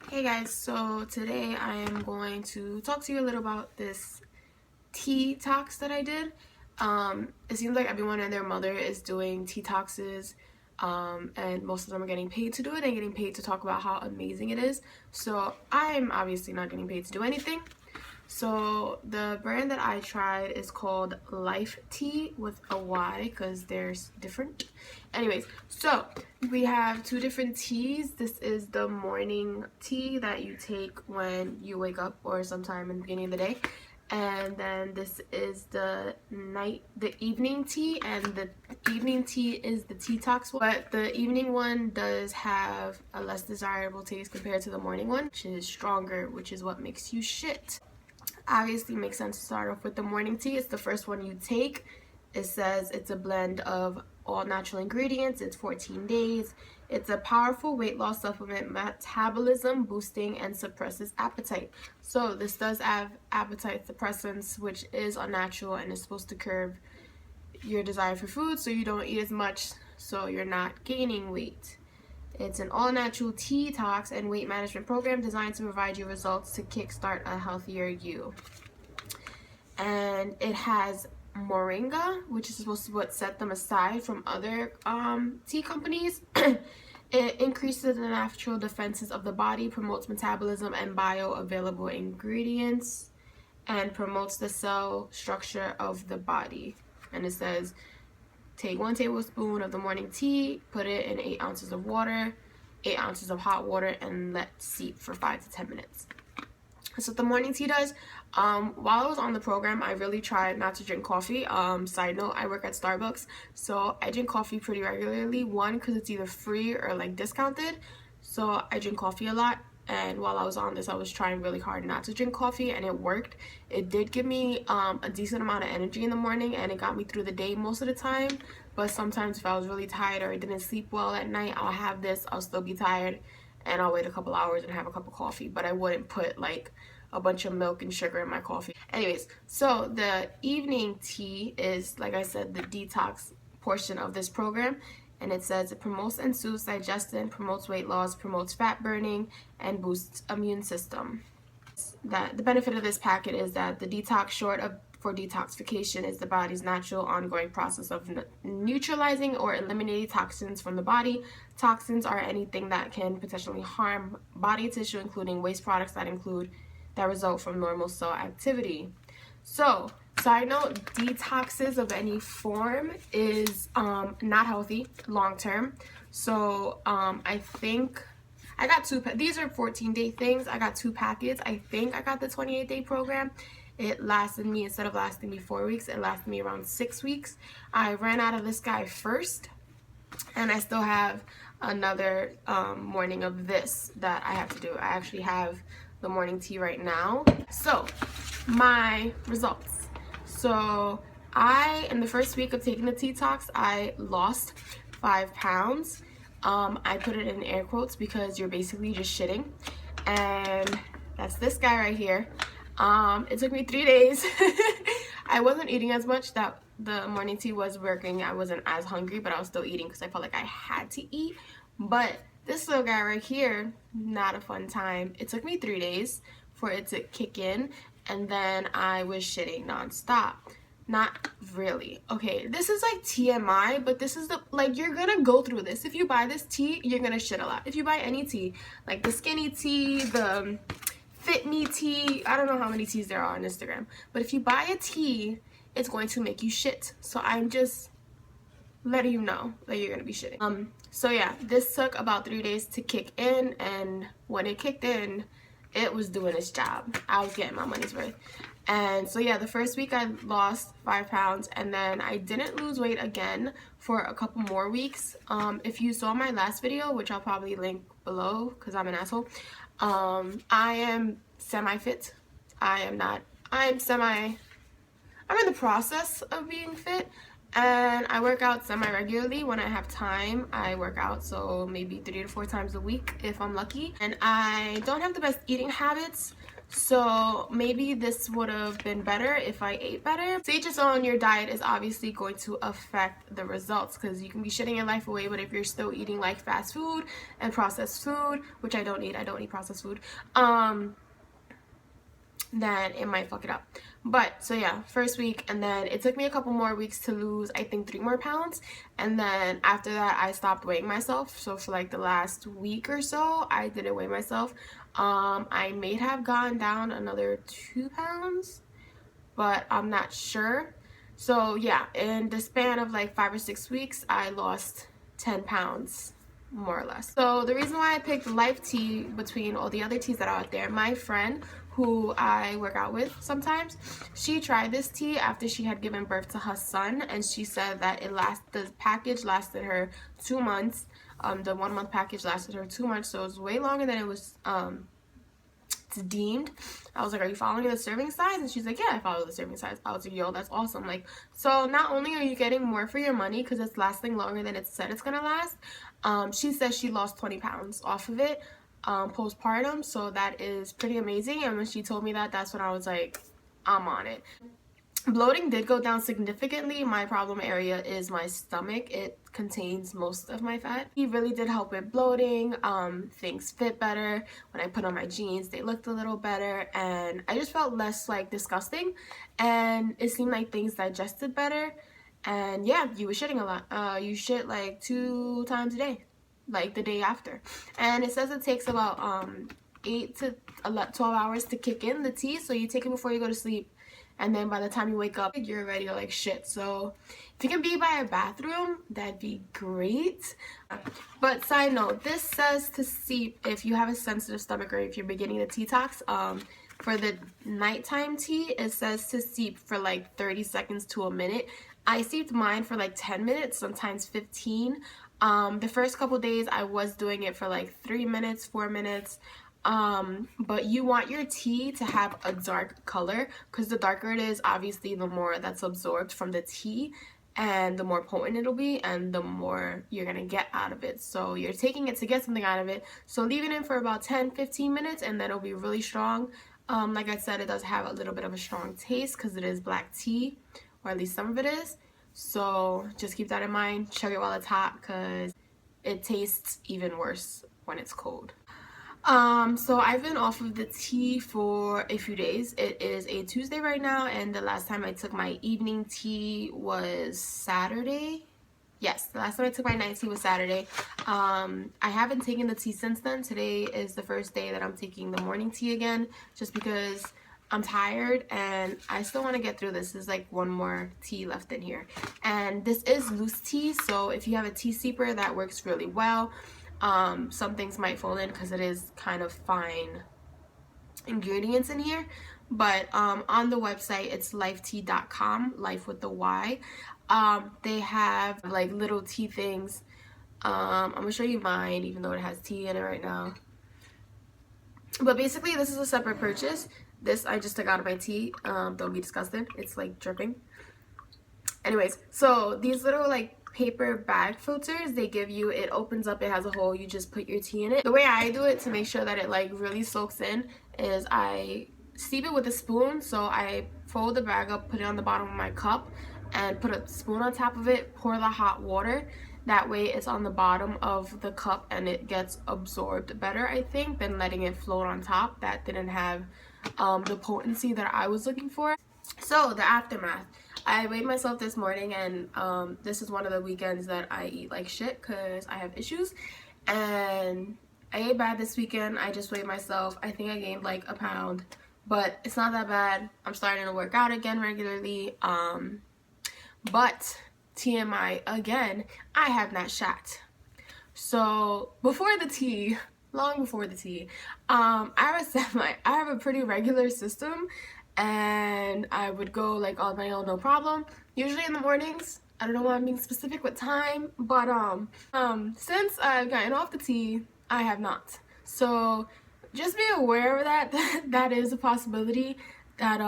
Hey guys, so today I am going to talk to you a little about this Teatox that I did. It seems like everyone and their mother is doing Teatoxes, and most of them are getting paid to do it and getting paid to talk about how amazing it is. So I'm obviously not getting paid to do anything. So the brand that I tried is called Lyfe tea with a Y because there's different. Anyways, so we have two different teas. This is the morning tea that you take when you wake up or sometime in the beginning of the day. And then this is the evening tea, and the evening tea is the Teatox one. But the evening one does have a less desirable taste compared to the morning one, which is stronger, which is what makes you shit. Obviously makes sense to start off with the morning tea. It's the first one you take. It says it's a blend of all natural ingredients. It's 14 days. It's a powerful weight loss supplement, metabolism boosting, and suppresses appetite. So this does have appetite suppressants, which is unnatural and is supposed to curb your desire for food so you don't eat as much, so you're not gaining weight. It's an all-natural Teatox and weight management program designed to provide you results to kickstart a healthier you. And it has moringa, which is supposed to what set them aside from other tea companies. It increases the natural defenses of the body, promotes metabolism and bioavailable ingredients, and promotes the cell structure of the body. And it says, take 1 tablespoon of the morning tea, put it in 8 ounces of water, 8 ounces of hot water, and let steep for 5 to 10 minutes. That's what the morning tea does. While I was on the program, I really tried not to drink coffee. Side note, I work at Starbucks, so I drink coffee pretty regularly. One, because it's either free or like discounted, so I drink coffee a lot. And while I was on this, I was trying really hard not to drink coffee, and it worked. It did give me a decent amount of energy in the morning, and it got me through the day most of the time. But sometimes if I was really tired or I didn't sleep well at night, I'll have this, I'll still be tired, and I'll wait a couple hours and have a cup of coffee. But I wouldn't put like a bunch of milk and sugar in my coffee. Anyways, so the evening tea is, like I said, the detox portion of this program. And it says it promotes and soothes digestion, promotes weight loss, promotes fat burning, and boosts immune system. That the benefit of this packet is that the detox for detoxification is the body's natural ongoing process of neutralizing or eliminating toxins from the body. Toxins are anything that can potentially harm body tissue, including waste products that result from normal cell activity. So, side note, detoxes of any form is not healthy long term. So I think I got these are 14-day things. I got 2 packets. I think I got the 28-day program. It lasted me, instead of lasting me 4 weeks, it lasted me around 6 weeks. I ran out of this guy first, and I still have another morning of this that I have to do. I actually have the morning tea right now. So my results. So in the first week of taking the Teatox, I lost 5 pounds. I put it in air quotes because you're basically just shitting. And that's this guy right here. It took me 3 days. I wasn't eating as much. That the morning tea was working. I wasn't as hungry, but I was still eating because I felt like I had to eat. But this little guy right here, not a fun time. It took me 3 days for it to kick in, and then I was shitting nonstop. Not really. Okay, this is like TMI, but this is you're gonna go through this. If you buy this tea, you're gonna shit a lot. If you buy any tea, like the skinny tea, the fit me tea, I don't know how many teas there are on Instagram, but if you buy a tea, it's going to make you shit. So I'm just letting you know that you're gonna be shitting. So yeah, this took about 3 days to kick in, and when it kicked in, it was doing its job. I was getting my money's worth. And so yeah, the first week I lost 5 pounds, and then I didn't lose weight again for a couple more weeks. If you saw my last video, which I'll probably link below because I'm an asshole, I am semi-fit. I'm in the process of being fit. And I work out semi-regularly when I have time. I work out, so maybe 3 to 4 times a week if I'm lucky. And I don't have the best eating habits, So maybe this would have been better if I ate better. To each its own, your diet is obviously going to affect the results, because you can be shitting your life away, but if you're still eating like fast food and processed food, which I don't eat processed food, then it might fuck it up. But so yeah, first week, and then it took me a couple more weeks to lose, I think 3 more pounds, and then after that I stopped weighing myself. So for like the last week or so I didn't weigh myself. I may have gone down another 2 pounds, but I'm not sure. So yeah, in the span of like 5 or 6 weeks I lost 10 pounds, more or less. So the reason why I picked Lyfe tea between all the other teas that are out there, my friend who I work out with sometimes, she tried this tea after she had given birth to her son, and she said that the package lasted her 2 months. The 1 month package lasted her 2 months, so it was way longer than it was deemed. I was like, are you following the serving size? And she's like, yeah, I follow the serving size. I was like, yo, that's awesome. Like, so not only are you getting more for your money because it's lasting longer than it said it's gonna last, she says she lost 20 pounds off of it postpartum, so that is pretty amazing. And when she told me that, that's when I was like, I'm on it. Bloating did go down significantly. My problem area is my stomach. It contains most of my fat. He really did help with bloating. Things fit better. When I put on my jeans, they looked a little better, and I just felt less like disgusting, and it seemed like things digested better. And yeah, you were shitting a lot. You shit like 2 times a day, like the day after. And it says it takes about 8 to 12 hours to kick in the tea, so you take it before you go to sleep, and then by the time you wake up you're already like shit. So if you can be by a bathroom, that'd be great. But side note, this says to steep if you have a sensitive stomach or if you're beginning the Teatox. For the nighttime tea, it says to steep for like 30 seconds to a minute. I steeped mine for like 10 minutes, sometimes 15. The first couple days I was doing it for like 3 minutes, 4 minutes. But you want your tea to have a dark color, because the darker it is, obviously the more that's absorbed from the tea, and the more potent it'll be, and the more you're gonna get out of it. So you're taking it to get something out of it, so leave it in for about 10-15 minutes, and then it'll be really strong. Like I said, it does have a little bit of a strong taste because it is black tea, or at least some of it is. So just keep that in mind. Chug it while it's hot, because it tastes even worse when it's cold. So I've been off of the tea for a few days. It is a Tuesday right now, and the last time I took my evening tea was Saturday. Yes, the last time I took my night tea was Saturday. I haven't taken the tea since then. Today is the first day that I'm taking the morning tea again, just because I'm tired and I still want to get through this. There's like 1 more tea left in here. And this is loose tea, so if you have a tea steeper, that works really well. Some things might fall in because it is kind of fine ingredients in here, but on the website, it's lyfetea.com, Lyfe with the Y. They have like little tea things. I'm gonna show you mine, even though it has tea in it right now. But basically, this is a separate purchase. This I just took out of my tea. Don't be disgusted, it's like dripping. Anyways, so these little like paper bag filters they give you, it opens up, it has a hole, you just put your tea in it. The way I do it to make sure that it like really soaks in is I steep it with a spoon. So I fold the bag up, put it on the bottom of my cup, and put a spoon on top of it, pour the hot water. That way it's on the bottom of the cup and it gets absorbed better, I think, than letting it float on top. That didn't have the potency that I was looking for. So the aftermath, I weighed myself this morning, and this is one of the weekends that I eat like shit because I have issues, and I ate bad this weekend. I just weighed myself. I think I gained like 1 pound, but it's not that bad. I'm starting to work out again regularly, but TMI again, I have not shot. So before the tea, long before the tea, I have a pretty regular system, and I would go like on my own, no problem, usually in the mornings. I don't know why I'm being specific with time, but since I've gotten off the tea, I have not. So just be aware of that. That is a possibility that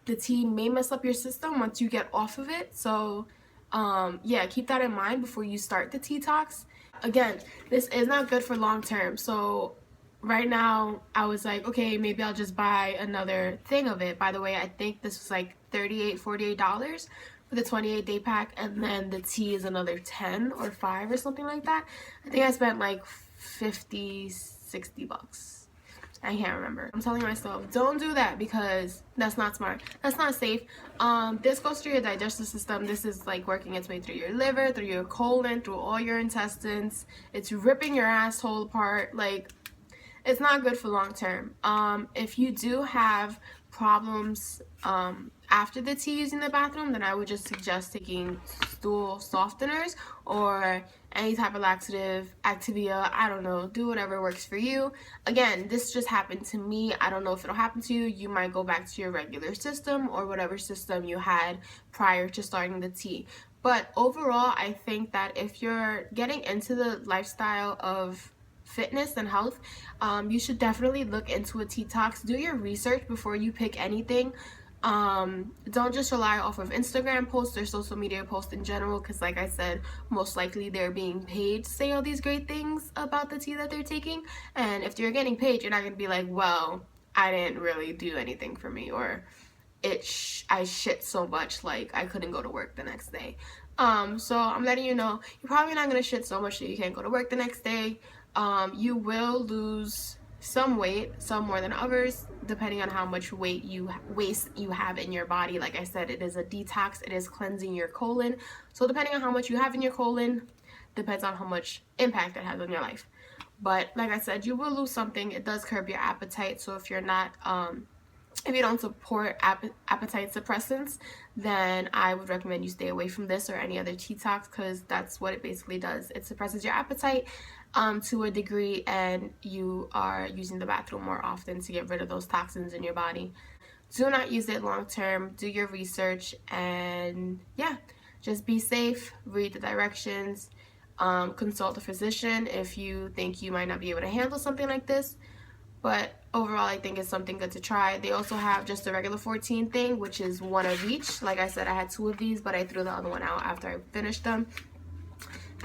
the tea may mess up your system once you get off of it. So yeah, keep that in mind before you start the Teatox. Again, this is not good for long term, so right now I was like, okay, maybe I'll just buy another thing of it. By the way, I think this was like $48 for the 28-day pack, and then the tea is another 10 or 5 or something like that. I think I spent like 50-60 bucks. I can't remember. I'm telling myself, don't do that, because that's not smart. That's not safe. This goes through your digestive system. This is like working its way through your liver, through your colon, through all your intestines. It's ripping your asshole apart. Like, it's not good for long term. If you do have problems after the tea using the bathroom, then I would just suggest taking stool softeners or any type of laxative, Activia, I don't know, do whatever works for you. Again, this just happened to me. I don't know if it'll happen to you. You might go back to your regular system or whatever system you had prior to starting the tea. But overall, I think that if you're getting into the lifestyle of fitness and health, you should definitely look into a Teatox. Do your research before you pick anything. Don't just rely off of Instagram posts or social media posts in general, because like I said, most likely they're being paid to say all these great things about the tea that they're taking, and if you're getting paid, you're not going to be like, well, I didn't really do anything for me, or I shit so much like I couldn't go to work the next day. So I'm letting you know, you're probably not gonna shit so much that you can't go to work the next day. You will lose some weight, some more than others, depending on how much waste you have in your body. Like I said, it is a detox. It is cleansing your colon. So depending on how much you have in your colon, depends on how much impact it has on your life. But like I said, you will lose something. It does curb your appetite. So if you're not if you don't support appetite suppressants, then I would recommend you stay away from this or any other detox, because that's what it basically does. It suppresses your appetite to a degree, and you are using the bathroom more often to get rid of those toxins in your body. Do not use it long term. Do your research, and yeah, just be safe. Read the directions. Consult a physician if you think you might not be able to handle something like this. But overall, I think it's something good to try. They also have just a regular 14 thing, which is one of each. Like I said, I had 2 of these, but I threw the other one out after I finished them.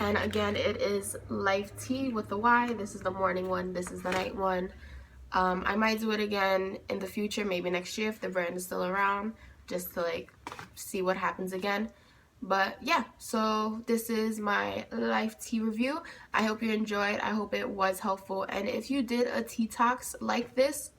And again, it is Lyfe tea with the Y. This is the morning one. This is the night one. I might do it again in the future, maybe next year if the brand is still around, just to like see what happens again. But yeah, so this is my Lyfe tea review. I hope you enjoyed. I hope it was helpful. And if you did a Teatox like this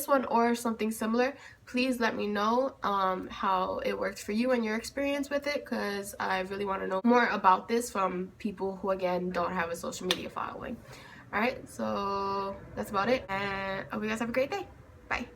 one or something similar, please let me know how it worked for you and your experience with it, because I really want to know more about this from people who, again, don't have a social media following. Alright, so that's about it, and I hope you guys have a great day. Bye.